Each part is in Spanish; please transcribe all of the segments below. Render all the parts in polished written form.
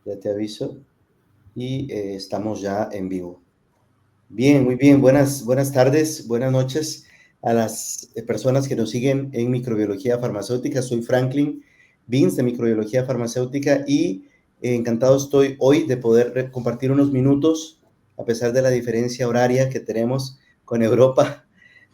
Ya te aviso. Y estamos ya en vivo. Bien, muy bien. Buenas tardes, buenas noches a las personas que nos siguen en microbiología farmacéutica. Soy Franklin Beans de microbiología farmacéutica y encantado estoy hoy de poder compartir unos minutos, a pesar de la diferencia horaria que tenemos con Europa,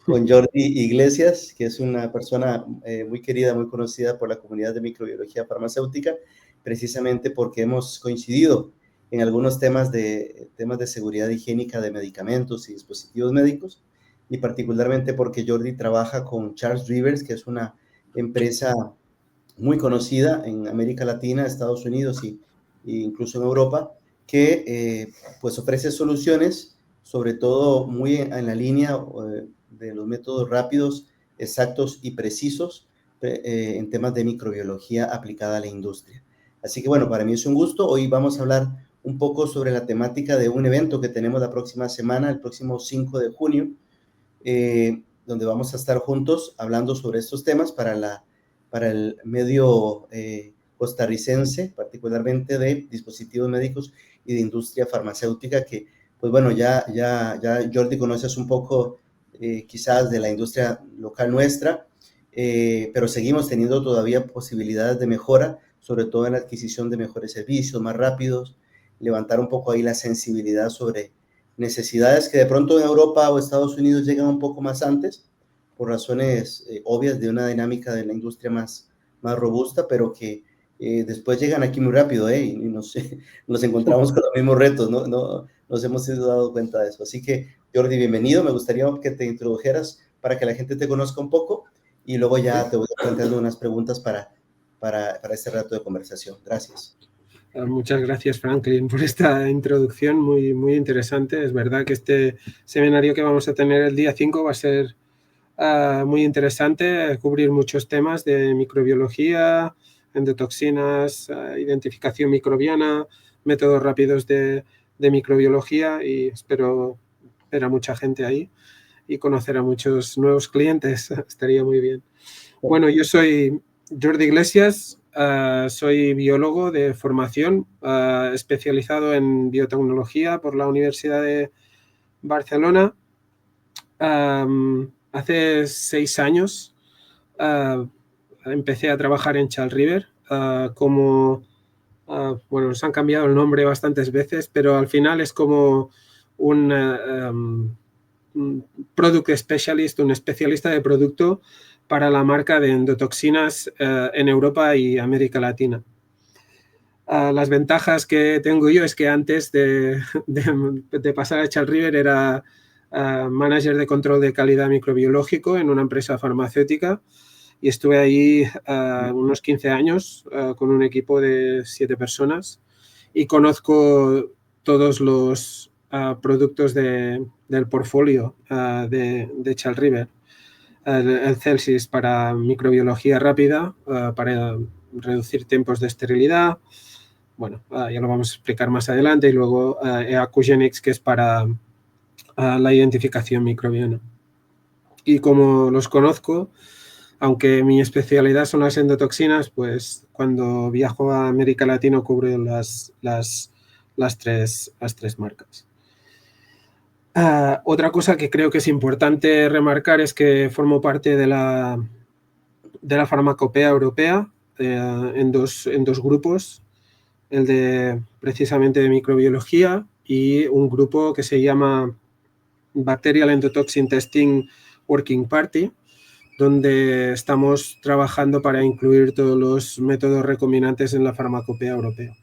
con Jordi Iglesias, que es una persona muy querida, muy conocida por la comunidad de microbiología farmacéutica, precisamente porque hemos coincidido en algunos temas de seguridad higiénica de medicamentos y dispositivos médicos, y particularmente porque Jordi trabaja con Charles Rivers, que es una empresa muy conocida en América Latina, Estados Unidos e incluso en Europa, que pues ofrece soluciones, sobre todo muy en la línea de los métodos rápidos, exactos y precisos en temas de microbiología aplicada a la industria. Así que bueno, para mí es un gusto. Hoy vamos a hablar un poco sobre la temática de un evento que tenemos la próxima semana, el próximo 5 de junio, donde vamos a estar juntos hablando sobre estos temas para el medio costarricense, particularmente de dispositivos médicos y de industria farmacéutica, que pues bueno, ya Jordi conoces un poco quizás de la industria local nuestra, pero seguimos teniendo todavía posibilidades de mejora, sobre todo en la adquisición de mejores servicios, más rápidos, levantar un poco ahí la sensibilidad sobre necesidades que de pronto en Europa o Estados Unidos llegan un poco más antes, por razones obvias de una dinámica de la industria más robusta, pero que después llegan aquí muy rápido y nos encontramos con los mismos retos, ¿no? Nos hemos dado cuenta de eso. Así que, Jordi, bienvenido. Me gustaría que te introdujeras para que la gente te conozca un poco y luego ya te voy planteando unas preguntas para este rato de conversación. Gracias. Muchas gracias, Franklin, por esta introducción muy, muy interesante. Es verdad que este seminario que vamos a tener el día 5 va a ser muy interesante, cubrir muchos temas de microbiología, endotoxinas, identificación microbiana, métodos rápidos de microbiología, y espero ver a mucha gente ahí y conocer a muchos nuevos clientes. Estaría muy bien. Bueno, yo soy Jordi Iglesias, soy biólogo de formación, especializado en biotecnología por la Universidad de Barcelona. Hace 6 años empecé a trabajar en Charles River como, bueno, nos han cambiado el nombre bastantes veces, pero al final es como un product specialist, un especialista de producto para la marca de endotoxinas en Europa y América Latina. Las ventajas que tengo yo es que antes de pasar a Charles River era manager de control de calidad microbiológico en una empresa farmacéutica, y estuve ahí unos 15 años con un equipo de 7 personas y conozco todos los productos del portfolio de Charles River. El Celsius para microbiología rápida, para reducir tiempos de esterilidad. Bueno, ya lo vamos a explicar más adelante. Y luego Acugenics, que es para la identificación microbiana. Y como los conozco, aunque mi especialidad son las endotoxinas, pues cuando viajo a América Latina cubro las tres marcas. Otra cosa que creo que es importante remarcar es que formo parte de la farmacopea europea en dos grupos, el de precisamente de microbiología y un grupo que se llama Bacterial Endotoxin Testing Working Party, donde estamos trabajando para incluir todos los métodos recombinantes en la farmacopea europea.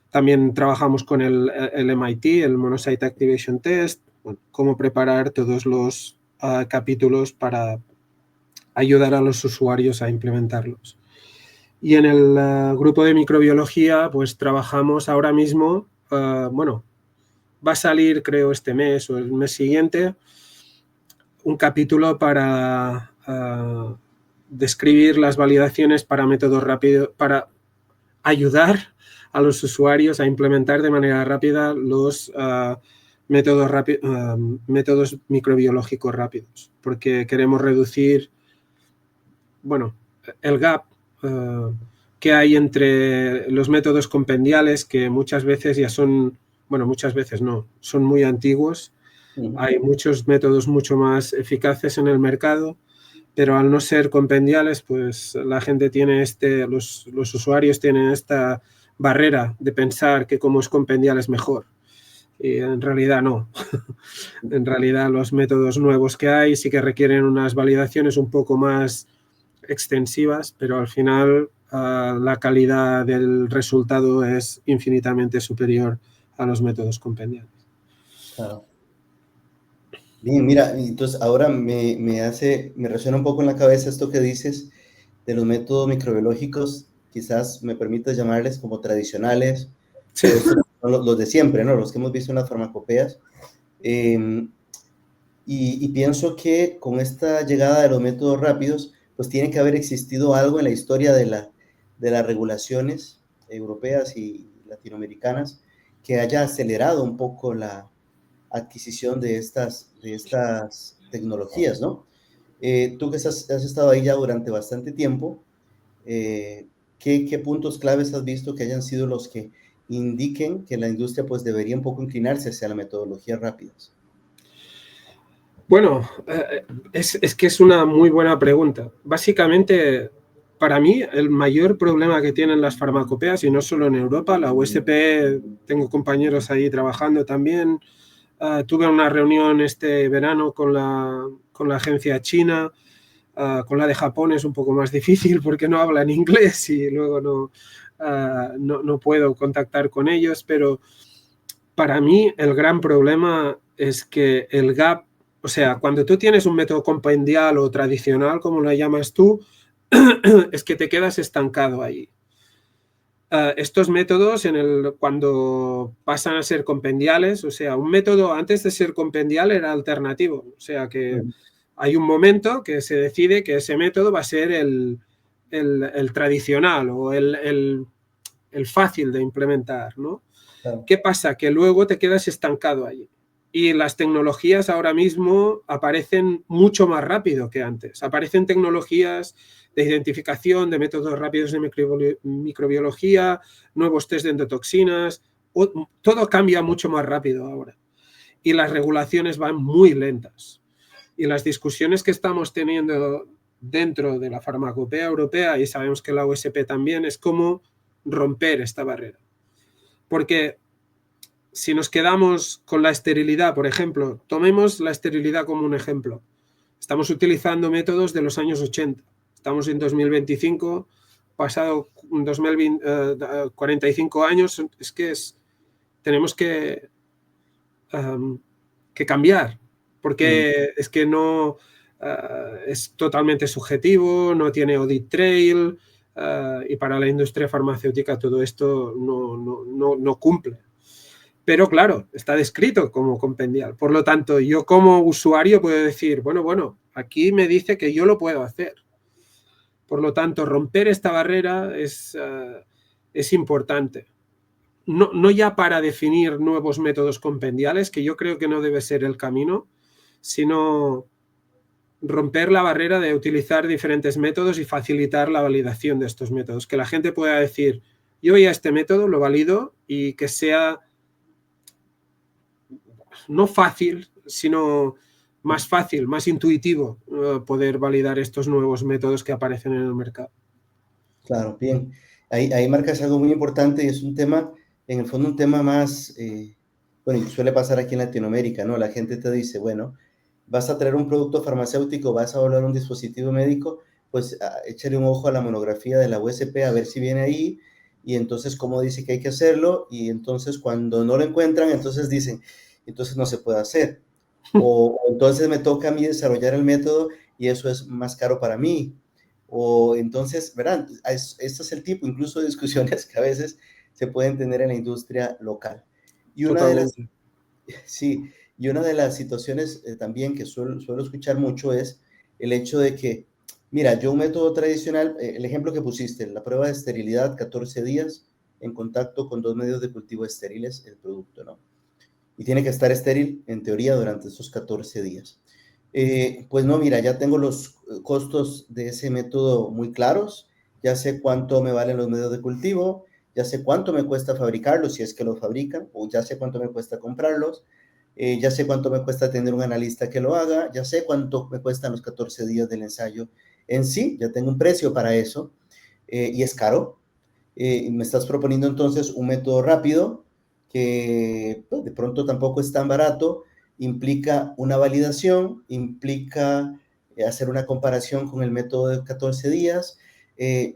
También trabajamos con el MIT, el Monocyte Activation Test, bueno, cómo preparar todos los capítulos para ayudar a los usuarios a implementarlos. Y en el grupo de microbiología, pues trabajamos ahora mismo, bueno, va a salir creo este mes o el mes siguiente, un capítulo para describir las validaciones para métodos rápidos, para ayudar a los usuarios a implementar de manera rápida los métodos microbiológicos rápidos, porque queremos reducir, bueno, el gap que hay entre los métodos compendiales, que muchas veces ya son, bueno, muchas veces no, son muy antiguos. Hay muchos métodos mucho más eficaces en el mercado, pero al no ser compendiales, pues la gente tiene los usuarios tienen esta barrera de pensar que como es compendial es mejor. Y en realidad no. En realidad los métodos nuevos que hay sí que requieren unas validaciones un poco más extensivas, pero al final la calidad del resultado es infinitamente superior a los métodos compendiales. Claro. Bien, mira, entonces ahora me resuena un poco en la cabeza esto que dices de los métodos microbiológicos, quizás me permitas llamarles como tradicionales, Sí. o estos son los de siempre, ¿no? Los que hemos visto en las farmacopeas. Y pienso que con esta llegada de los métodos rápidos, pues tiene que haber existido algo en la historia de las regulaciones europeas y latinoamericanas que haya acelerado un poco la adquisición de estas tecnologías, ¿no? Tú que has estado ahí ya durante bastante tiempo, ¿qué puntos claves has visto que hayan sido los que indiquen que la industria pues debería un poco inclinarse hacia las metodologías rápidas? Bueno, es que es una muy buena pregunta. Básicamente, para mí, el mayor problema que tienen las farmacopeas, y no solo en Europa, la USP, tengo compañeros ahí trabajando también. Tuve una reunión este verano con la agencia china. Con la de Japón es un poco más difícil porque no hablan inglés y luego no puedo contactar con ellos, pero para mí el gran problema es que el gap, o sea, cuando tú tienes un método compendial o tradicional, como lo llamas tú, es que te quedas estancado ahí. Estos métodos, cuando pasan a ser compendiales, o sea, un método antes de ser compendial era alternativo, o sea que hay un momento que se decide que ese método va a ser el tradicional o el fácil de implementar, ¿no? Claro. ¿Qué pasa? Que luego te quedas estancado allí. Y las tecnologías ahora mismo aparecen mucho más rápido que antes. Aparecen tecnologías de identificación, de métodos rápidos de microbiología, nuevos test de endotoxinas. Todo cambia mucho más rápido ahora. Y las regulaciones van muy lentas. Y las discusiones que estamos teniendo dentro de la farmacopea europea, y sabemos que la USP también, es cómo romper esta barrera. Porque si nos quedamos con la esterilidad, por ejemplo, tomemos la esterilidad como un ejemplo. Estamos utilizando métodos de los años 80. Estamos en 2025, pasado 45 años, tenemos que cambiar, porque es que no es totalmente subjetivo, no tiene audit trail, y para la industria farmacéutica todo esto no cumple. Pero claro, está descrito como compendial. Por lo tanto, yo como usuario puedo decir, bueno, aquí me dice que yo lo puedo hacer. Por lo tanto, romper esta barrera es importante. No ya para definir nuevos métodos compendiales, que yo creo que no debe ser el camino, sino romper la barrera de utilizar diferentes métodos y facilitar la validación de estos métodos. Que la gente pueda decir, yo ya este método lo valido y que sea no fácil, sino más fácil, más intuitivo poder validar estos nuevos métodos que aparecen en el mercado. Claro, bien. Ahí marcas algo muy importante y es un tema, en el fondo un tema más, bueno, y suele pasar aquí en Latinoamérica, ¿no? La gente te dice, bueno, vas a traer un producto farmacéutico, vas a evaluar un dispositivo médico, pues échale un ojo a la monografía de la USP a ver si viene ahí y entonces cómo dice que hay que hacerlo y entonces cuando no lo encuentran, entonces dicen, entonces no se puede hacer. O entonces me toca a mí desarrollar el método y eso es más caro para mí. O entonces, verán, este es el tipo incluso de discusiones que a veces se pueden tener en la industria local. Y una de las, Totalmente. sí, y una de las situaciones también que suelo escuchar mucho es el hecho de que, mira, yo un método tradicional, el ejemplo que pusiste, la prueba de esterilidad, 14 días en contacto con 2 medios de cultivo estériles, el producto, ¿no? Y tiene que estar estéril, en teoría, durante esos 14 días. Pues no, mira, ya tengo los costos de ese método muy claros, ya sé cuánto me valen los medios de cultivo, ya sé cuánto me cuesta fabricarlos, si es que los fabrican, o ya sé cuánto me cuesta comprarlos, ya sé cuánto me cuesta tener un analista que lo haga, ya sé cuánto me cuestan los 14 días del ensayo en sí, ya tengo un precio para eso, y es caro. Me estás proponiendo entonces un método rápido que pues, de pronto tampoco es tan barato, implica una validación, implica hacer una comparación con el método de 14 días.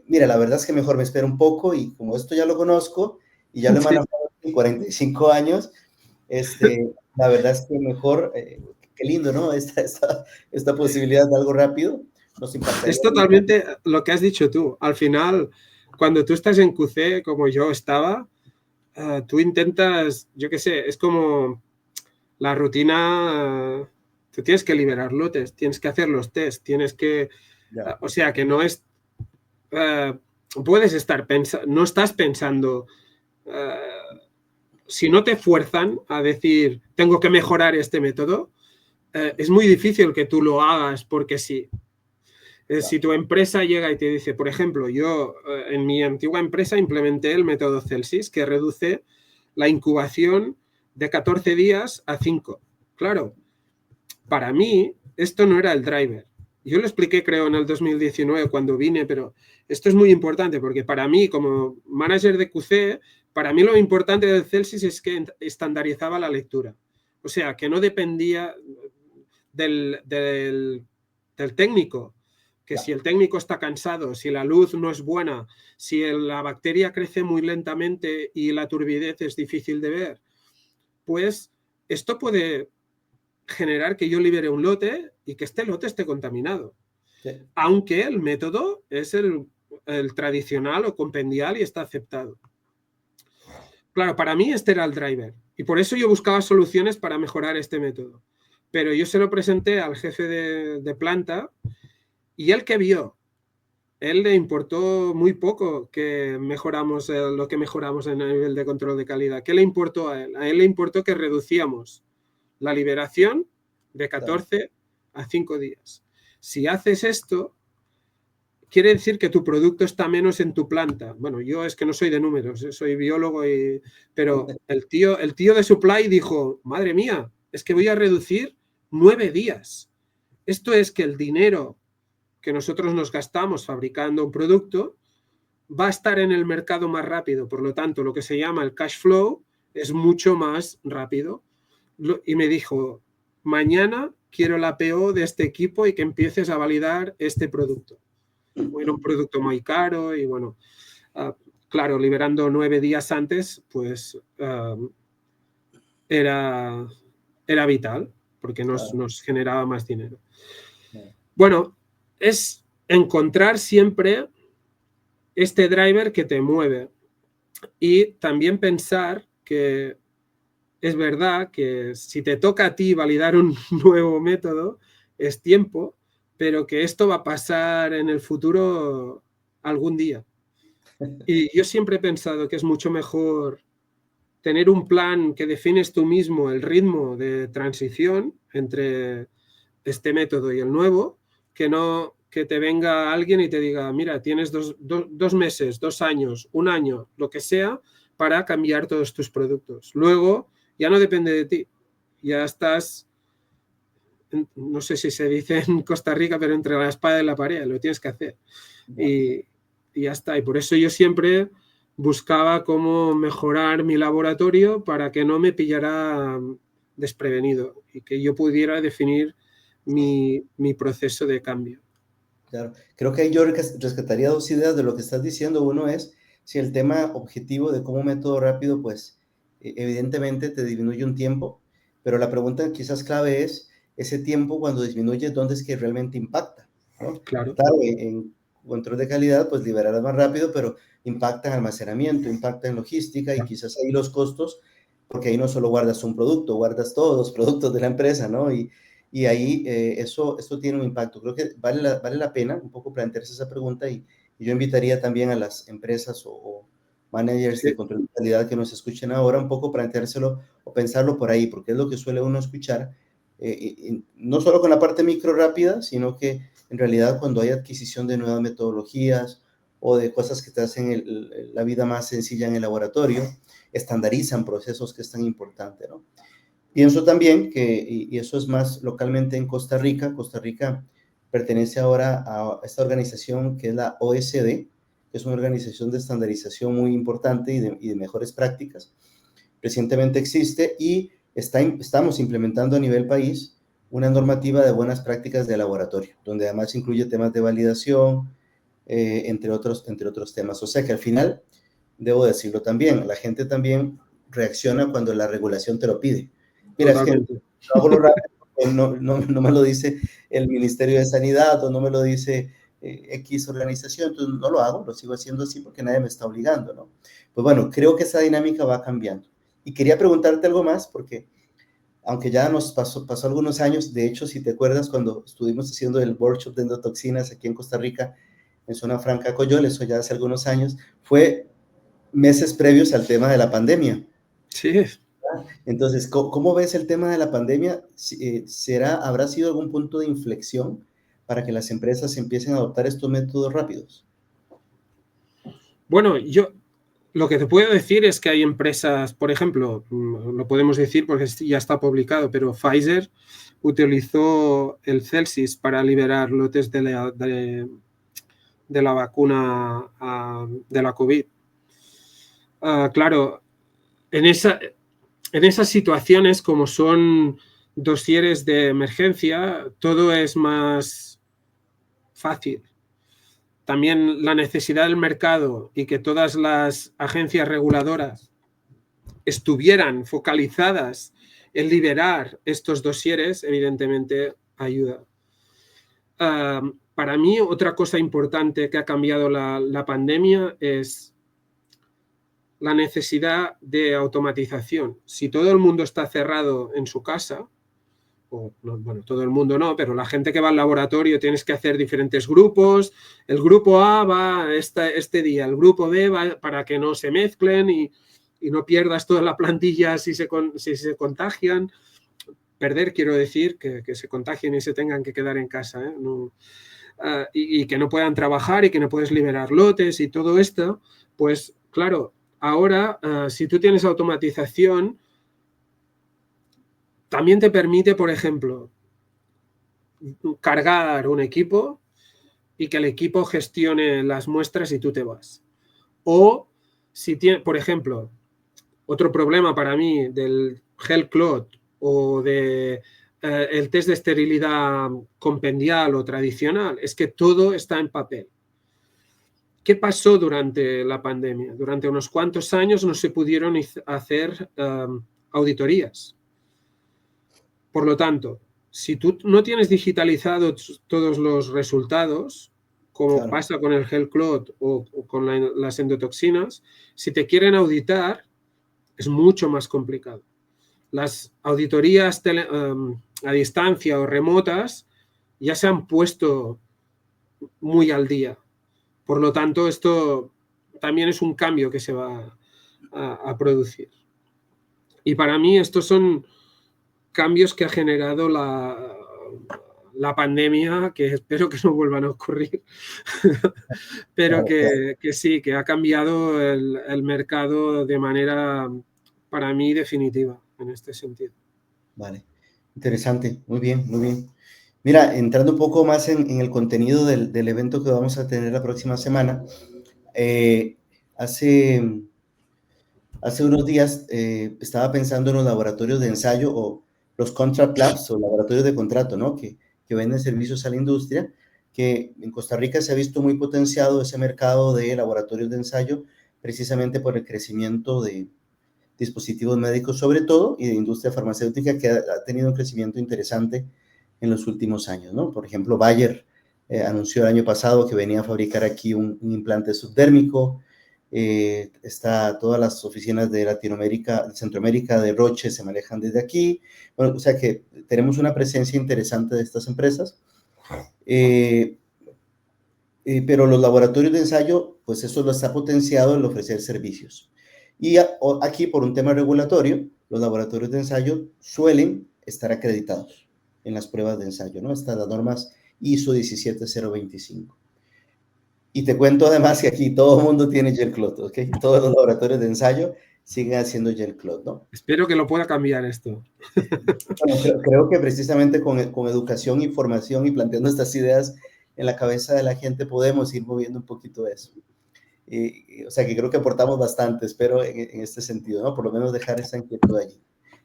Mira, la verdad es que mejor me espero un poco y como esto ya lo conozco y ya lo he Sí. manejado en 45 años, la verdad es que mejor, qué lindo, ¿no? Esta posibilidad de algo rápido nos impactaría Es mucho. totalmente lo que has dicho tú. Al final, cuando tú estás en QC, como yo estaba, tú intentas, yo qué sé, es como la rutina, tú tienes que liberar lotes, tienes que hacer los test, tienes que, Ya, o sea, que no es, puedes estar pensando, no estás pensando, si no te fuerzan a decir, tengo que mejorar este método, es muy difícil que tú lo hagas porque sí. ya, Si tu empresa llega y te dice, por ejemplo, yo en mi antigua empresa implementé el método Celsius que reduce la incubación de 14 días a 5. Claro, para mí esto no era el driver. Yo lo expliqué, creo, en el 2019 cuando vine, pero esto es muy importante porque para mí, como manager de QC, para mí lo importante del Celsius es que estandarizaba la lectura. O sea, que no dependía del técnico, que ya. si el técnico está cansado, si la luz no es buena, si la bacteria crece muy lentamente y la turbidez es difícil de ver, pues esto puede generar que yo libere un lote y que este lote esté contaminado. Sí. Aunque el método es el tradicional o compendial y está aceptado. Claro, para mí este era el driver y por eso yo buscaba soluciones para mejorar este método. Pero yo se lo presenté al jefe de planta y él que vio, él le importó muy poco que mejoramos lo que mejoramos en el nivel de control de calidad. ¿Qué le importó a él? A él le importó que reducíamos la liberación de Claro. 14 a 5 días. Si haces esto, quiere decir que tu producto está menos en tu planta. Bueno, yo es que no soy de números, soy biólogo, pero el tío de Supply dijo, madre mía, es que voy a reducir 9 días. Esto es que el dinero que nosotros nos gastamos fabricando un producto va a estar en el mercado más rápido. Por lo tanto, lo que se llama el cash flow es mucho más rápido. Y me dijo, mañana quiero la PO de este equipo y que empieces a validar este producto. Era un producto muy caro y bueno, claro, liberando 9 días antes, pues era, era vital porque Claro, nos generaba más dinero. claro. Bueno, es encontrar siempre este driver que te mueve y también pensar que es verdad que si te toca a ti validar un nuevo método, es tiempo, pero que esto va a pasar en el futuro algún día. Y yo siempre he pensado que es mucho mejor tener un plan que defines tú mismo el ritmo de transición entre este método y el nuevo, que no que te venga alguien y te diga, mira, tienes 2 meses, 2 años, un año, lo que sea, para cambiar todos tus productos. Luego ya no depende de ti, ya estás, no sé si se dice en Costa Rica, pero entre la espada y la pared, lo tienes que hacer. Ya. Y, y ya está. Y por eso yo siempre buscaba cómo mejorar mi laboratorio para que no me pillara desprevenido y que yo pudiera definir mi proceso de cambio. Claro, creo que ahí yo rescataría dos ideas de lo que estás diciendo. Uno es si el tema objetivo de cómo método rápido, pues evidentemente te disminuye un tiempo, pero la pregunta quizás clave es ese tiempo cuando disminuye, ¿dónde es que realmente impacta? ¿No? Claro, Claro, en control de calidad, pues liberarás más rápido, pero impacta en almacenamiento, impacta en logística y quizás ahí los costos, porque ahí no solo guardas un producto, guardas todos los productos de la empresa, ¿no? Y ahí eso tiene un impacto. Creo que vale la pena un poco plantearse esa pregunta y yo invitaría también a las empresas o managers sí, de control de calidad que nos escuchen ahora un poco planteárselo o pensarlo por ahí, porque es lo que suele uno escuchar, no solo con la parte micro rápida, sino que en realidad cuando hay adquisición de nuevas metodologías o de cosas que te hacen la vida más sencilla en el laboratorio, estandarizan procesos, que es tan importante, ¿no? Pienso también que, y eso es más localmente en Costa Rica pertenece ahora a esta organización que es la OSD, que es una organización de estandarización muy importante y de mejores prácticas. Recientemente existe y estamos implementando a nivel país una normativa de buenas prácticas de laboratorio, donde además incluye temas de validación, entre otros temas. O sea que al final, debo decirlo también, la gente también reacciona cuando la regulación te lo pide. Mira, es que Totalmente. hago lo rápido, no me lo dice el Ministerio de Sanidad o no me lo dice X organización, entonces no lo hago, lo sigo haciendo así porque nadie me está obligando, ¿no? Pues bueno, creo que esa dinámica va cambiando. Y quería preguntarte algo más porque aunque ya nos pasó algunos años, de hecho, si te acuerdas, cuando estuvimos haciendo el workshop de endotoxinas aquí en Costa Rica, en Zona Franca Coyol, eso ya hace algunos años, fue meses previos al tema de la pandemia. Sí. Entonces, ¿cómo ves el tema de la pandemia? ¿Habrá sido algún punto de inflexión para que las empresas empiecen a adoptar estos métodos rápidos? Bueno, yo lo que te puedo decir es que hay empresas, por ejemplo, lo podemos decir porque ya está publicado, pero Pfizer utilizó el Celsius para liberar lotes de la vacuna de la COVID. Claro, en esas situaciones, como son dosieres de emergencia, todo es más fácil. También la necesidad del mercado y que todas las agencias reguladoras estuvieran focalizadas en liberar estos dosieres, evidentemente ayuda. Para mí, otra cosa importante que ha cambiado la pandemia es la necesidad de automatización. Si todo el mundo está cerrado en su casa, o no, bueno, todo el mundo no, pero la gente que va al laboratorio tienes que hacer diferentes grupos. El grupo A va este día, el grupo B va para que no se mezclen y no pierdas toda la plantilla si se contagian. Perder, quiero decir, que se contagien y se tengan que quedar en casa, ¿eh? No, y que no puedan trabajar y que no puedes liberar lotes y todo esto, pues claro, ahora si tú tienes automatización, también te permite, por ejemplo, cargar un equipo y que el equipo gestione las muestras y tú te vas. O si tiene, por ejemplo, otro problema para mí del gel clot o de el test de esterilidad compendial o tradicional es que todo está en papel. ¿Qué pasó durante la pandemia? Durante unos cuantos años no se pudieron hacer auditorías. Por lo tanto, si tú no tienes digitalizados todos los resultados, como Claro. pasa con el gel clot o con las endotoxinas, si te quieren auditar, es mucho más complicado. Las auditorías a distancia o remotas ya se han puesto muy al día. Por lo tanto, esto también es un cambio que se va a producir. Y para mí estos son cambios que ha generado la pandemia, que espero que no vuelvan a ocurrir, pero Claro. que sí, que ha cambiado el mercado de manera, para mí, definitiva en este sentido. Vale, interesante, muy bien, muy bien. Mira, entrando un poco más en el contenido del evento que vamos a tener la próxima semana, eh, hace, hace unos días estaba pensando en los laboratorios de ensayo o los contract labs o laboratorios de contrato, ¿no? Que venden servicios a la industria, que en Costa Rica se ha visto muy potenciado ese mercado de laboratorios de ensayo precisamente por el crecimiento de dispositivos médicos sobre todo y de industria farmacéutica que ha tenido un crecimiento interesante en los últimos años, ¿no? Por ejemplo, Bayer anunció el año pasado que venía a fabricar aquí un implante subdérmico. Todas las oficinas de Latinoamérica, de Centroamérica, de Roche se manejan desde aquí. Bueno, o sea que tenemos una presencia interesante de estas empresas. Pero los laboratorios de ensayo, pues eso lo está potenciado en ofrecer servicios. Y aquí, por un tema regulatorio, los laboratorios de ensayo suelen estar acreditados en las pruebas de ensayo, ¿no? Estas las normas ISO 17025. Y te cuento además que aquí todo el mundo tiene gel cloth, ¿ok? Todos los laboratorios de ensayo siguen haciendo gel cloth, ¿no? Espero que lo pueda cambiar esto. Bueno, creo que precisamente con educación, información y planteando estas ideas en la cabeza de la gente podemos ir moviendo un poquito eso. O sea que creo que aportamos bastante, espero, en este sentido, ¿no? Por lo menos dejar esa inquietud allí.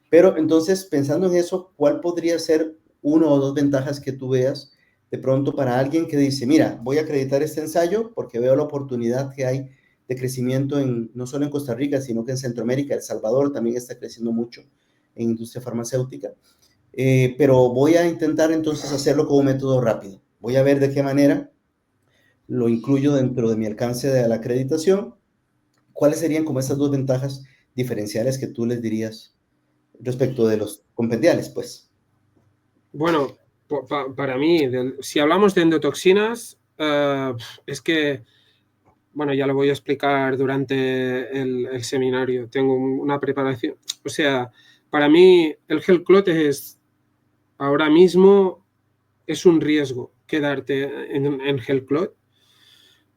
Pero entonces, pensando en eso, ¿cuál podría ser uno o dos ventajas que tú veas de pronto para alguien que dice, mira, voy a acreditar este ensayo porque veo la oportunidad que hay de crecimiento no solo en Costa Rica, sino que en Centroamérica, El Salvador también está creciendo mucho en industria farmacéutica, pero voy a intentar entonces hacerlo como un método rápido. Voy a ver de qué manera lo incluyo dentro de mi alcance de la acreditación. ¿Cuáles serían como esas dos ventajas diferenciales que tú les dirías respecto de los compendiales, pues? Bueno, para mí, si hablamos de endotoxinas, es que, bueno, ya lo voy a explicar durante el seminario. Tengo una preparación. O sea, para mí el gel clot ahora mismo es un riesgo quedarte en gel clot,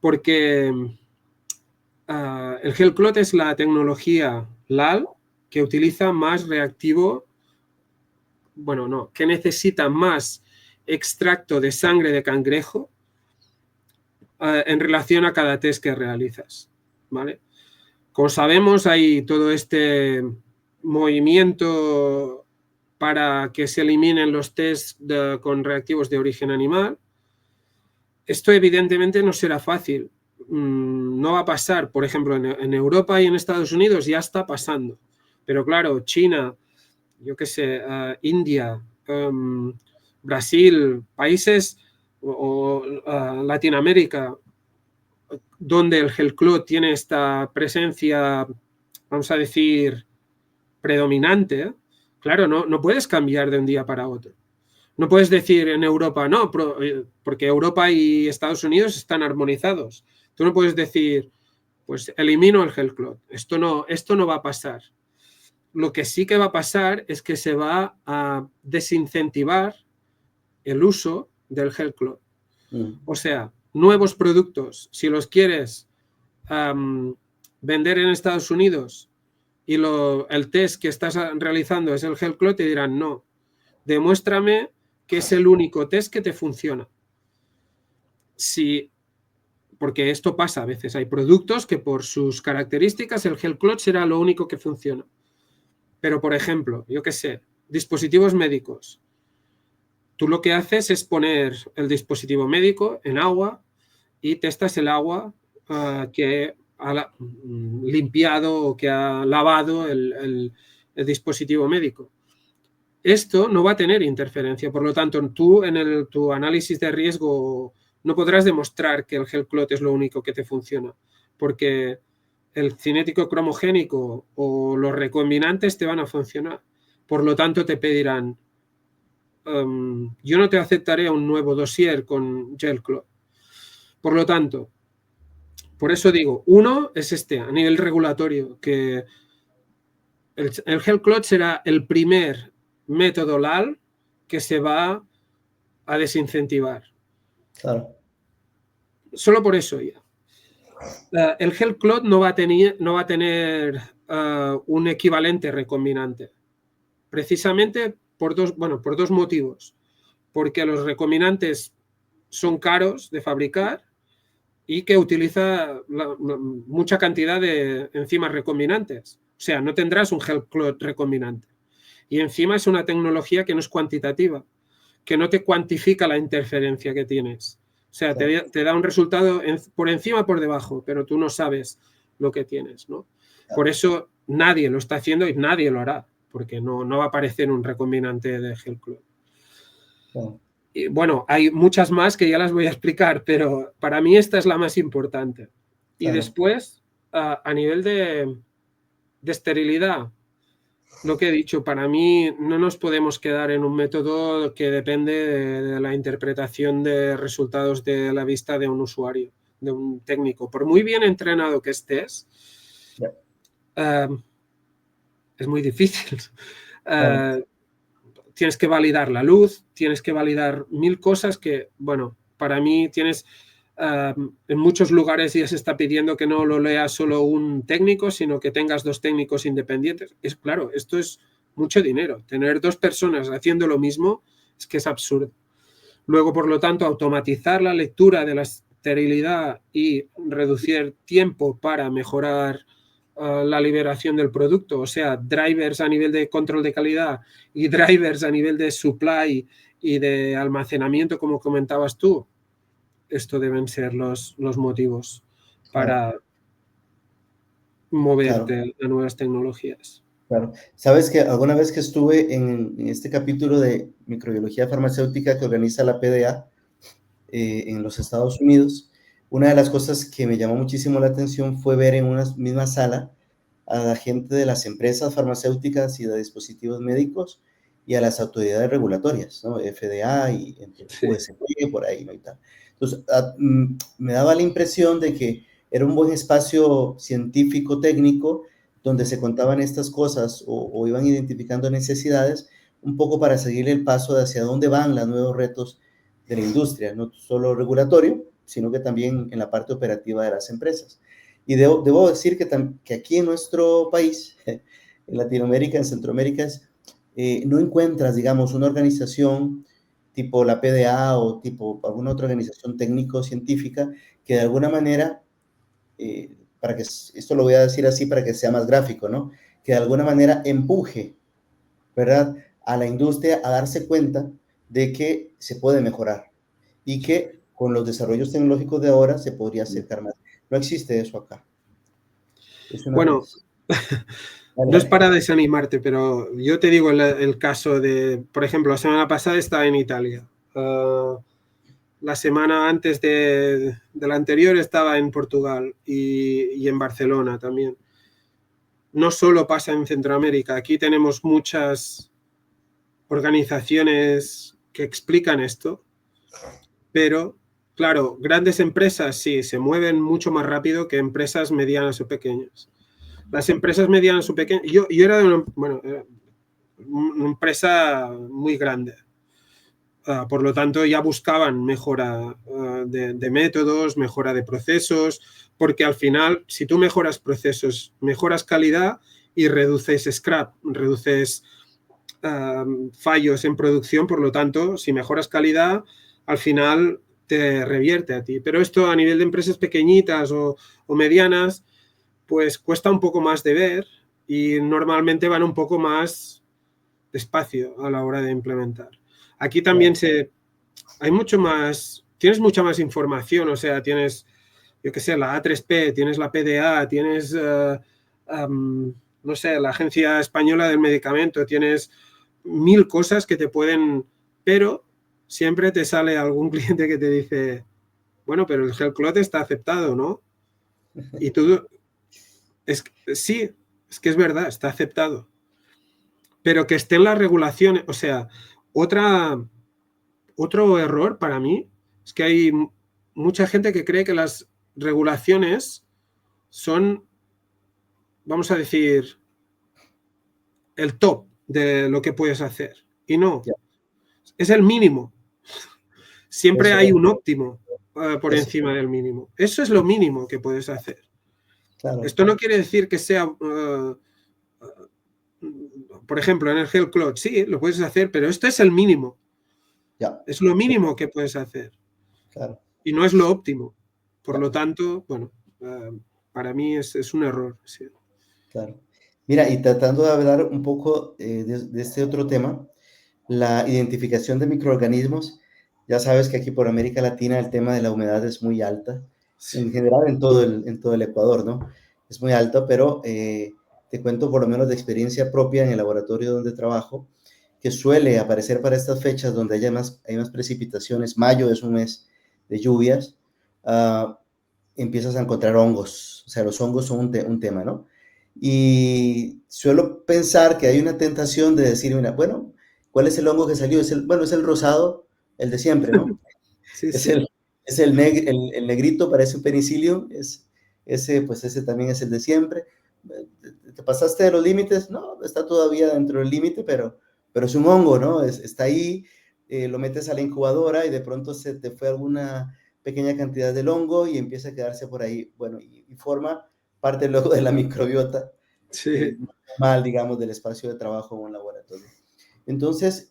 porque el gel clot es la tecnología LAL que utiliza más reactivo, bueno, no, que necesita más extracto de sangre de cangrejo en relación a cada test que realizas, ¿vale? Como sabemos, hay todo este movimiento para que se eliminen los tests con reactivos de origen animal. Esto evidentemente no será fácil. No va a pasar, por ejemplo, en Europa y en Estados Unidos ya está pasando. Pero claro, China, yo qué sé, India, Brasil, países o Latinoamérica, donde el gel clot tiene esta presencia, vamos a decir, predominante, claro, no puedes cambiar de un día para otro. No puedes decir en Europa, no, porque Europa y Estados Unidos están armonizados. Tú no puedes decir, pues elimino el gel clot. Esto no va a pasar. Lo que sí que va a pasar es que se va a desincentivar el uso del gel clot. O sea, nuevos productos, si los quieres vender en Estados Unidos y el test que estás realizando es el gel clot, te dirán, no, demuéstrame que es el único test que te funciona. Porque esto pasa a veces, hay productos que por sus características el gel clot será lo único que funciona. Pero, por ejemplo, yo qué sé, dispositivos médicos. Tú lo que haces es poner el dispositivo médico en agua y testas el agua que ha limpiado o que ha lavado el dispositivo médico. Esto no va a tener interferencia, por lo tanto, tú en tu análisis de riesgo no podrás demostrar que el gel clot es lo único que te funciona, porque el cinético cromogénico o los recombinantes te van a funcionar. Por lo tanto, te pedirán, yo no te aceptaré un nuevo dossier con gel clot. Por lo tanto, por eso digo, uno es a nivel regulatorio, que el gel clot será el primer método LAL que se va a desincentivar. Claro. Solo por eso ya. El gel clot no va a tener un equivalente recombinante. Precisamente por dos motivos. Porque los recombinantes son caros de fabricar y que utiliza mucha cantidad de enzimas recombinantes. O sea, no tendrás un gel clot recombinante. Y encima es una tecnología que no es cuantitativa, que no te cuantifica la interferencia que tienes. O sea, claro, te da un resultado por encima o por debajo, pero tú no sabes lo que tienes, ¿no? Claro. Por eso nadie lo está haciendo y nadie lo hará, porque no va a aparecer un recombinante de gel clot. Claro. Y bueno, hay muchas más que ya las voy a explicar, pero para mí esta es la más importante. Y claro, después, a nivel de esterilidad, lo que he dicho, para mí no nos podemos quedar en un método que depende de la interpretación de resultados de la vista de un usuario, de un técnico. Por muy bien entrenado que estés, es muy difícil. Tienes que validar la luz, tienes que validar 1000 cosas que, bueno, para mí tienes En muchos lugares ya se está pidiendo que no lo lea solo un técnico, sino que tengas 2 técnicos independientes. Es claro, esto es mucho dinero. Tener 2 personas haciendo lo mismo es que es absurdo. Luego, por lo tanto, automatizar la lectura de la esterilidad y reducir tiempo para mejorar la liberación del producto, o sea, drivers a nivel de control de calidad y drivers a nivel de supply y de almacenamiento, como comentabas tú. Esto deben ser los motivos Claro, para claro, moverte a nuevas tecnologías. claro. Sabes que alguna vez que estuve en este capítulo de microbiología farmacéutica que organiza la PDA en los Estados Unidos, una de las cosas que me llamó muchísimo la atención fue ver en una misma sala a la gente de las empresas farmacéuticas y de dispositivos médicos y a las autoridades regulatorias, ¿no? FDA y entre Sí. USP, por ahí, ¿no? Y tal. Entonces, me daba la impresión de que era un buen espacio científico, técnico, donde se contaban estas cosas o iban identificando necesidades un poco para seguir el paso de hacia dónde van los nuevos retos de la industria, no solo regulatorio, sino que también en la parte operativa de las empresas. Y debo decir que aquí en nuestro país, en Latinoamérica, en Centroamérica, no encuentras, digamos, una organización tipo la PDA o tipo alguna otra organización técnico-científica que de alguna manera, para que esto lo voy a decir así para que sea más gráfico, ¿no? Que de alguna manera empuje, ¿verdad? A la industria a darse cuenta de que se puede mejorar y que con los desarrollos tecnológicos de ahora se podría acercar más. No existe eso acá. Es una... Bueno, Dale, no es dale. para desanimarte, pero yo te digo el caso de, por ejemplo, la semana pasada estaba en Italia. La semana antes de la anterior estaba en Portugal y en Barcelona también. No solo pasa en Centroamérica, aquí tenemos muchas organizaciones que explican esto, pero claro, grandes empresas sí se mueven mucho más rápido que empresas medianas o pequeñas. Las empresas medianas o pequeñas, yo era de una empresa muy grande. Por lo tanto, ya buscaban mejora de métodos, mejora de procesos, porque al final, si tú mejoras procesos, mejoras calidad y reduces scrap, reduces fallos en producción, por lo tanto, si mejoras calidad, al final te revierte a ti. Pero esto a nivel de empresas pequeñitas o medianas, pues cuesta un poco más de ver y normalmente van un poco más despacio a la hora de implementar. Aquí también Claro, hay mucho más, tienes mucha más información, o sea, tienes, yo qué sé, la A3P, tienes la PDA, tienes, no sé, la Agencia Española del Medicamento, tienes 1000 cosas que te pueden, pero siempre te sale algún cliente que te dice, bueno, pero el gel clot está aceptado, ¿no? Y tú, sí, es que es verdad, está aceptado, pero que esté en las regulaciones, o sea, otra, otro error para mí es que hay mucha gente que cree que las regulaciones son, vamos a decir, el top de lo que puedes hacer. Y no, ya. es el mínimo. Siempre Eso, hay un óptimo por eso, encima del mínimo. Eso es lo mínimo que puedes hacer. claro, Esto no quiere decir que sea, por ejemplo, en el gel clot, sí, lo puedes hacer, pero esto es el mínimo. ya, Es lo mínimo que puedes hacer. claro, Y no es lo óptimo. Por ya, lo tanto, bueno, para mí es un error. Sí. claro. Mira, y tratando de hablar un poco de este otro tema, la identificación de microorganismos, ya sabes que aquí por América Latina el tema de la humedad es muy alta, Sí. en general en todo el Ecuador, ¿no? Es muy alto, pero te cuento por lo menos de experiencia propia en el laboratorio donde trabajo, que suele aparecer para estas fechas donde hay más precipitaciones, mayo es un mes de lluvias, empiezas a encontrar hongos, o sea, los hongos son un tema, ¿no? Y suelo pensar que hay una tentación de decir, mira, bueno, ¿cuál es el hongo que salió? Bueno, es el rosado, el de siempre, ¿no? Sí, Es sí. el, el negrito, parece un penicillium, pues ese también es el de siempre. ¿Te pasaste de los límites? No, está todavía dentro del límite, pero es un hongo, ¿no? Está ahí, lo metes a la incubadora y de pronto se te fue pequeña cantidad del hongo y empieza a quedarse por ahí, bueno, y forma parte luego de la microbiota Sí. normal, digamos, del espacio de trabajo en un laboratorio. Entonces,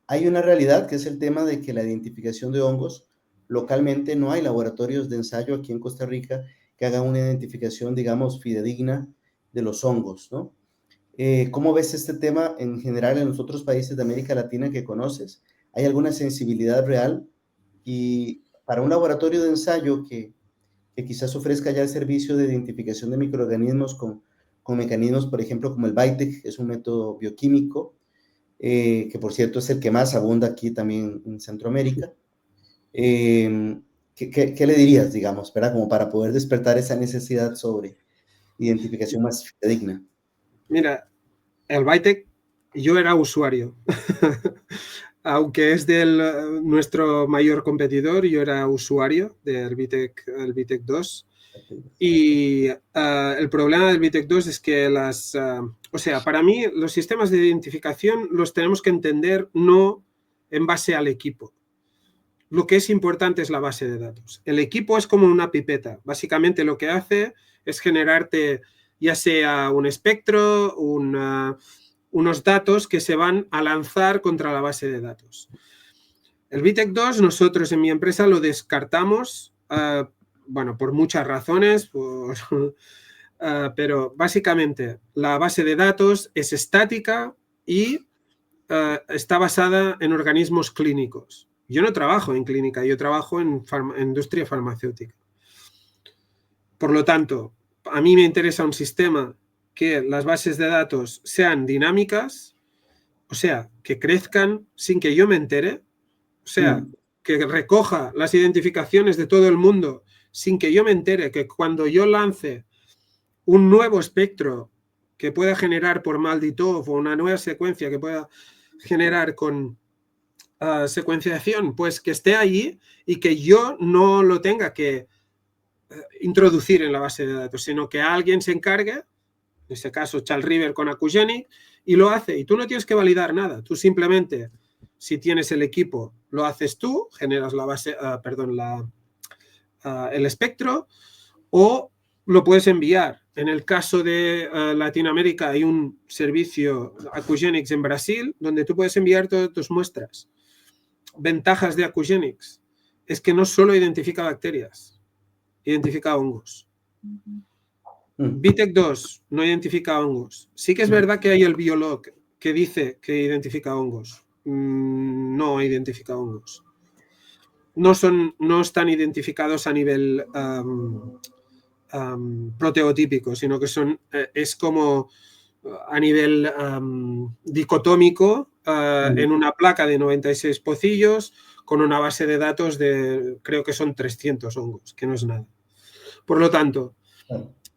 hay una realidad que es el tema de que la identificación de hongos, localmente no hay laboratorios de ensayo aquí en Costa Rica que hagan una identificación, digamos, fidedigna de los hongos, ¿no? ¿Cómo ves este tema en general en los otros países de América Latina que conoces? ¿Hay alguna sensibilidad real? Y para un laboratorio de ensayo que quizás ofrezca ya el servicio de identificación de microorganismos con mecanismos, por ejemplo, como el BITEC, que es un método bioquímico, que por cierto es el que más abunda aquí también en Centroamérica. ¿Qué le dirías, digamos, ¿verdad? Como para poder despertar esa necesidad sobre identificación más digna. Mira, el Bytec, yo era usuario. Aunque es nuestro mayor competidor, yo era usuario del Bytec 2. Y el problema del Bytec 2 es que o sea, para mí los sistemas de identificación los tenemos que entender no en base al equipo. Lo que es importante es la base de datos. El equipo es como una pipeta. Básicamente lo que hace es generarte ya sea un espectro, unos datos que se van a lanzar contra la base de datos. El Bytec 2 nosotros en mi empresa lo descartamos, bueno, por muchas razones, pero básicamente la base de datos es estática y está basada en organismos clínicos. Yo no trabajo en clínica, yo trabajo en industria farmacéutica. Por lo tanto, a mí me interesa un sistema que las bases de datos sean dinámicas, o sea, que crezcan sin que yo me entere, o sea, que recoja las identificaciones de todo el mundo sin que yo me entere, que cuando yo lance un nuevo espectro que pueda generar por MALDI-TOF o una nueva secuencia que pueda generar con secuenciación, pues que esté allí y que yo no lo tenga que introducir en la base de datos, sino que alguien se encargue, en este caso Charles River con Acugenic, y lo hace. Y tú no tienes que validar nada, tú simplemente, si tienes el equipo, lo haces tú, generas la base, el espectro, o lo puedes enviar. En el caso de Latinoamérica hay un servicio Acugenics en Brasil donde tú puedes enviar todas tus muestras. Ventajas de Acugenics es que no solo identifica bacterias, identifica hongos. Bytec 2 no identifica hongos. Sí que es verdad que hay el biolog que dice que identifica hongos. No identifica hongos. No están identificados a nivel proteotípico, sino que es como a nivel dicotómico en una placa de 96 pocillos con una base de datos de, creo que son 300 hongos, que no es nada. Por lo tanto,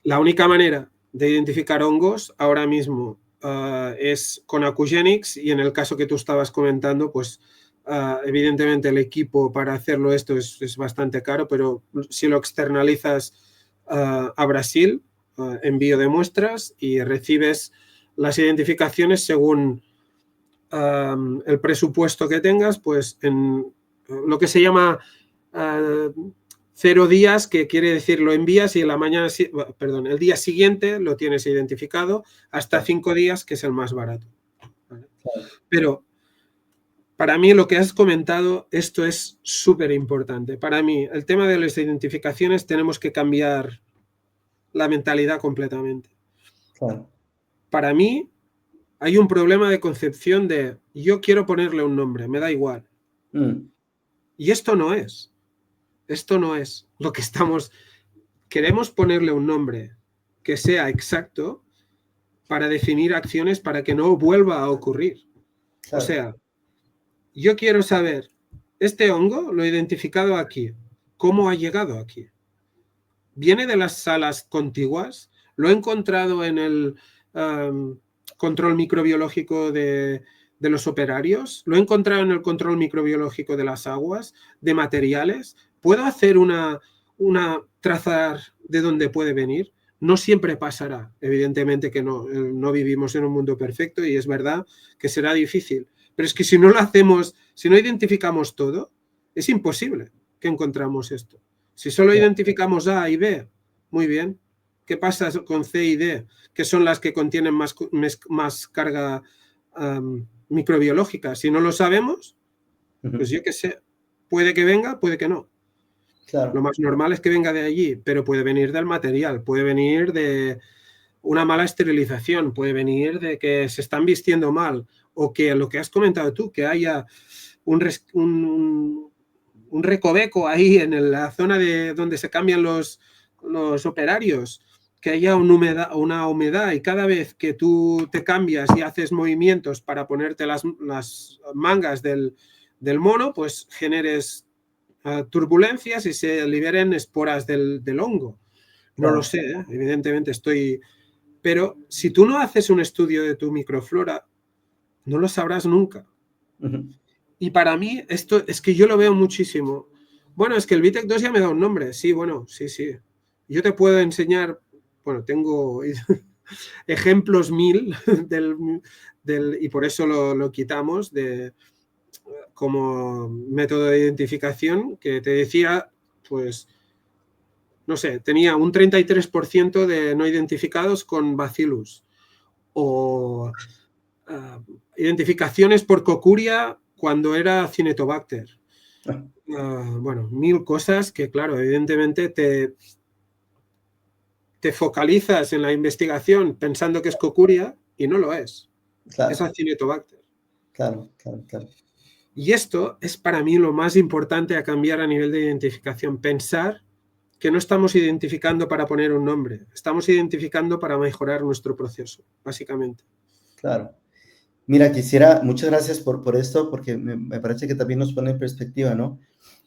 la única manera de identificar hongos ahora mismo es con Acugenics, y en el caso que tú estabas comentando, pues evidentemente el equipo para hacerlo esto es bastante caro, pero si lo externalizas a Brasil, envío de muestras y recibes las identificaciones según el presupuesto que tengas, pues en lo que se llama 0 días, que quiere decir lo envías y el día siguiente lo tienes identificado, hasta 5 días, que es el más barato. ¿Vale? Pero para mí lo que has comentado, esto es súper importante. Para mí, el tema de las identificaciones, tenemos que cambiar la mentalidad completamente. Claro. Para mí, hay un problema de concepción de yo quiero ponerle un nombre, me da igual. Y esto no es. Esto no es lo que estamos... Queremos ponerle un nombre que sea exacto para definir acciones para que no vuelva a ocurrir. Claro. O sea, yo quiero saber, este hongo lo he identificado aquí. ¿Cómo ha llegado aquí? ¿Viene de las salas contiguas? ¿Lo he encontrado en el control microbiológico de los operarios? ¿Lo he encontrado en el control microbiológico de las aguas, de materiales? ¿Puedo hacer una trazar de dónde puede venir? No siempre pasará, evidentemente que no vivimos en un mundo perfecto y es verdad que será difícil, pero es que si no lo hacemos, si no identificamos todo, es imposible. que encontramos esto. Si solo identificamos A y B, muy bien. ¿Qué pasa con C y D, que son las que contienen más carga microbiológica? Si no lo sabemos, pues yo qué sé, puede que venga, puede que no. Claro. Lo más normal es que venga de allí, pero puede venir del material, puede venir de una mala esterilización, puede venir de que se están vistiendo mal, o que lo que has comentado tú, que haya un recoveco ahí en la zona de donde se cambian los operarios, que haya una humedad, y cada vez que tú te cambias y haces movimientos para ponerte las mangas del mono, pues generes turbulencias y se liberen esporas del hongo. No Claro. lo sé, evidentemente pero si tú no haces un estudio de tu microflora, no lo sabrás nunca. Y para mí esto es que yo lo veo muchísimo. Bueno, es que el Vitec 2 ya me da un nombre. Sí, bueno, sí. Yo te puedo enseñar, bueno, tengo ejemplos 1000 y por eso lo quitamos como método de identificación, que te decía, pues, no sé, tenía un 33% de no identificados con Bacillus, o identificaciones por cocuria cuando era Cinetobacter. Bueno, 1000 cosas que, claro, evidentemente te focalizas en la investigación pensando que es cocuria y no lo es. Claro. Es Acinetobacter. Claro. Y esto es para mí lo más importante a cambiar a nivel de identificación. Pensar que no estamos identificando para poner un nombre, estamos identificando para mejorar nuestro proceso, básicamente. Claro. Mira, muchas gracias por esto, porque me parece que también nos pone en perspectiva, ¿no?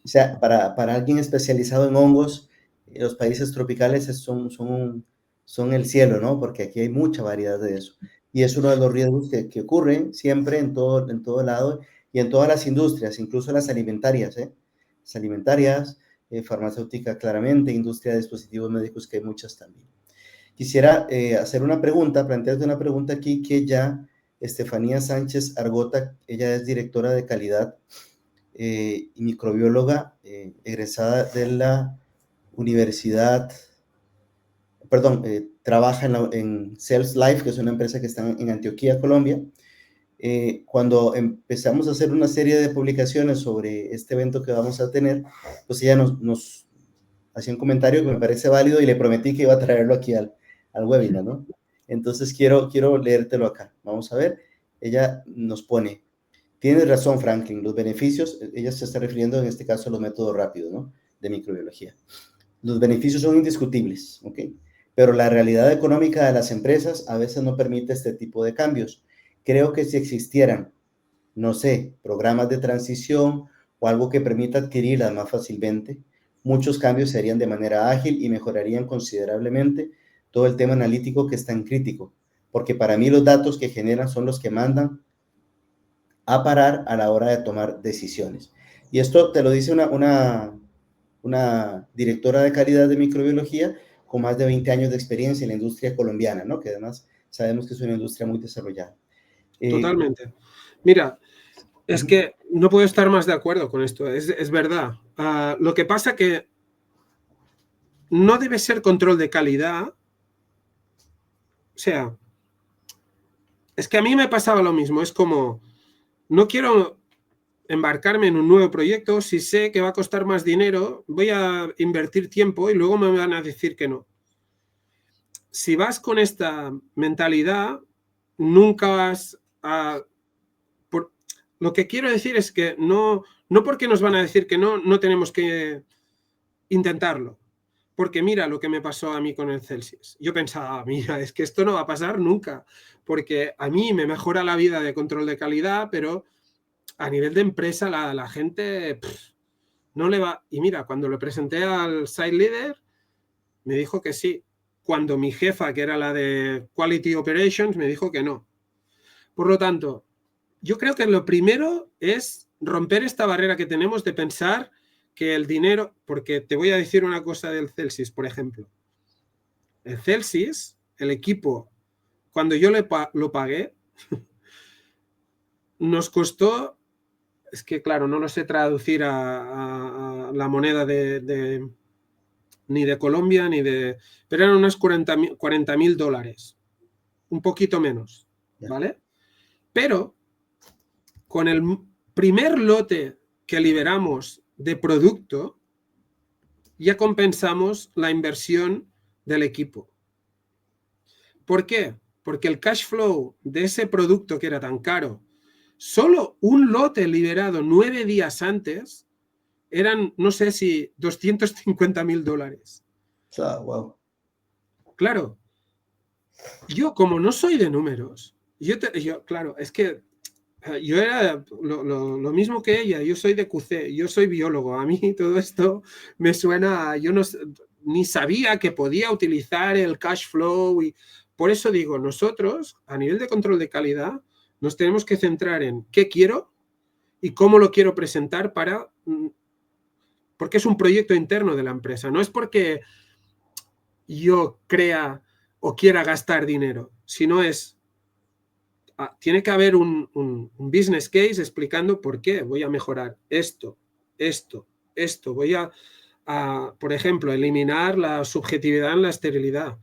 O sea, para alguien especializado en hongos, los países tropicales son el cielo, ¿no? Porque aquí hay mucha variedad de eso. Y es uno de los riesgos que ocurren siempre en todo lado y en todas las industrias, incluso las alimentarias, ¿eh? Las alimentarias, farmacéutica claramente, industria de dispositivos médicos, que hay muchas también. Quisiera hacer una pregunta, plantearte una pregunta aquí que ya Estefanía Sánchez Argota, ella es directora de calidad y microbióloga egresada de la universidad, trabaja en Cells Life, que es una empresa que está en Antioquia, Colombia. Cuando empezamos a hacer una serie de publicaciones sobre este evento que vamos a tener, pues ella nos hacía un comentario que me parece válido y le prometí que iba a traerlo aquí al webinar, ¿no? Entonces quiero leértelo acá. Vamos a ver. Ella nos pone: tienes razón, Franklin, los beneficios, ella se está refiriendo en este caso a los métodos rápidos, ¿no? De microbiología. Los beneficios son indiscutibles, ¿ok? Pero la realidad económica de las empresas a veces no permite este tipo de cambios. Creo que si existieran, no sé, programas de transición o algo que permita adquirirlas más fácilmente, muchos cambios se harían de manera ágil y mejorarían considerablemente todo el tema analítico, que es tan crítico, porque para mí los datos que generan son los que mandan a parar a la hora de tomar decisiones. Y esto te lo dice una directora de calidad de microbiología con más de 20 años de experiencia en la industria colombiana, ¿no? Que además sabemos que es una industria muy desarrollada. Totalmente. Mira, es que no puedo estar más de acuerdo con esto, es verdad. Lo que pasa que no debe ser control de calidad. O sea, es que a mí me pasaba lo mismo. Es como, no quiero embarcarme en un nuevo proyecto si sé que va a costar más dinero, voy a invertir tiempo y luego me van a decir que no. Si vas con esta mentalidad, nunca vas a... Lo que quiero decir es que no porque nos van a decir que no tenemos que intentarlo. Porque mira lo que me pasó a mí con el Celsius. Yo pensaba, mira, es que esto no va a pasar nunca, porque a mí me mejora la vida de control de calidad, pero a nivel de empresa la gente no le va. Y mira, cuando lo presenté al site leader, me dijo que sí. Cuando mi jefa, que era la de Quality Operations, me dijo que no. Por lo tanto, yo creo que lo primero es romper esta barrera que tenemos de pensar que el dinero, porque te voy a decir una cosa del Celsius, por ejemplo. El Celsius, el equipo, cuando yo lo pagué, nos costó es que claro, no lo sé traducir a la moneda ni de Colombia, pero eran unos $40,000, un poquito menos, Ya. ¿vale? Pero con el primer lote que liberamos de producto, ya compensamos la inversión del equipo. ¿Por qué? Porque el cash flow de ese producto que era tan caro, solo un lote liberado 9 días antes, eran, no sé si $250,000. Wow. Claro, yo como no soy de números, claro, es que yo era lo mismo que ella, yo soy de QC, yo soy biólogo, a mí todo esto me suena, yo no, ni sabía que podía utilizar el cash flow y por eso digo, nosotros a nivel de control de calidad nos tenemos que centrar en qué quiero y cómo lo quiero presentar porque es un proyecto interno de la empresa, no es porque yo crea o quiera gastar dinero, sino tiene que haber un business case explicando por qué voy a mejorar esto. Voy por ejemplo, eliminar la subjetividad en la esterilidad.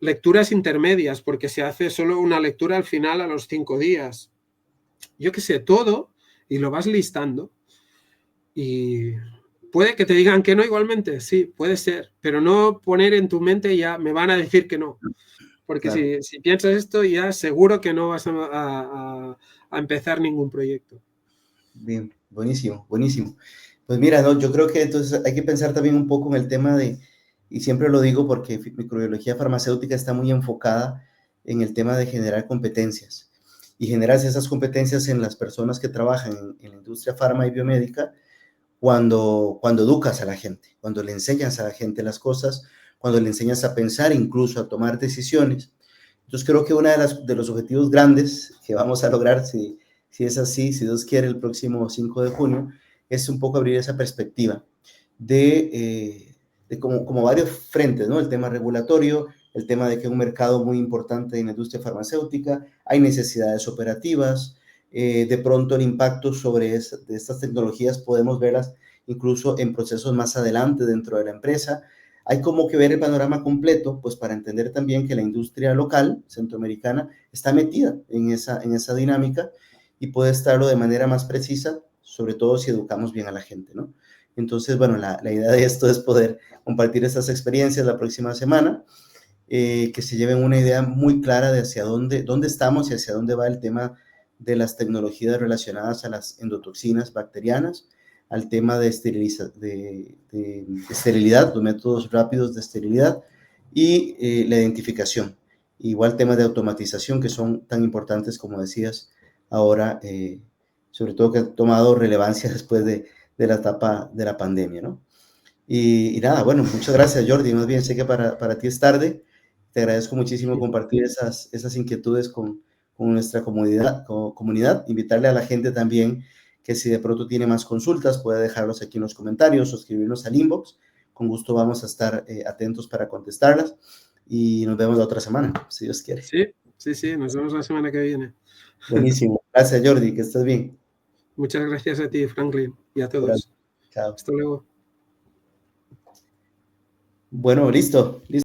Lecturas intermedias, porque se hace solo una lectura al final a los 5 días. Yo qué sé, todo, y lo vas listando. Y puede que te digan que no igualmente, sí, puede ser, pero no poner en tu mente ya, me van a decir que no. Porque Claro. si piensas esto, ya seguro que no vas a empezar ningún proyecto. Bien, buenísimo, buenísimo. Pues mira, no, yo creo que entonces hay que pensar también un poco en el tema de, y siempre lo digo porque microbiología farmacéutica está muy enfocada en el tema de generar competencias y generas esas competencias en las personas que trabajan en la industria farma y biomédica cuando educas a la gente, cuando le enseñas a la gente las cosas, cuando le enseñas a pensar, incluso a tomar decisiones. Entonces creo que uno de los objetivos grandes que vamos a lograr, si es así, si Dios quiere, el próximo 5 de junio, es un poco abrir esa perspectiva de como varios frentes, ¿no? El tema regulatorio, el tema de que es un mercado muy importante en la industria farmacéutica, hay necesidades operativas, de pronto el impacto de estas tecnologías podemos verlas incluso en procesos más adelante dentro de la empresa. Hay como que ver el panorama completo, pues para entender también que la industria local, centroamericana, está metida en esa dinámica y puede estarlo de manera más precisa, sobre todo si educamos bien a la gente, ¿no? Entonces, bueno, la idea de esto es poder compartir estas experiencias la próxima semana, que se lleven una idea muy clara de hacia dónde estamos y hacia dónde va el tema de las tecnologías relacionadas a las endotoxinas bacterianas, al tema de esterilidad, los métodos rápidos de esterilidad y la identificación. Igual temas de automatización que son tan importantes como decías ahora, sobre todo que ha tomado relevancia después de la etapa de la pandemia, ¿no? Y nada, bueno, muchas gracias, Jordi. Más bien sé que para ti es tarde. Te agradezco muchísimo Sí. compartir esas inquietudes con nuestra comunidad. Invitarle a la gente también que si de pronto tiene más consultas, puede dejarlos aquí en los comentarios o escribirnos al inbox. Con gusto vamos a estar atentos para contestarlas. Y nos vemos la otra semana, si Dios quiere. Sí, nos vemos la semana que viene. Buenísimo. Gracias, Jordi, que estés bien. Muchas gracias a ti, Franklin, y a Gracias. todos. Chao. Hasta luego. Bueno, listo.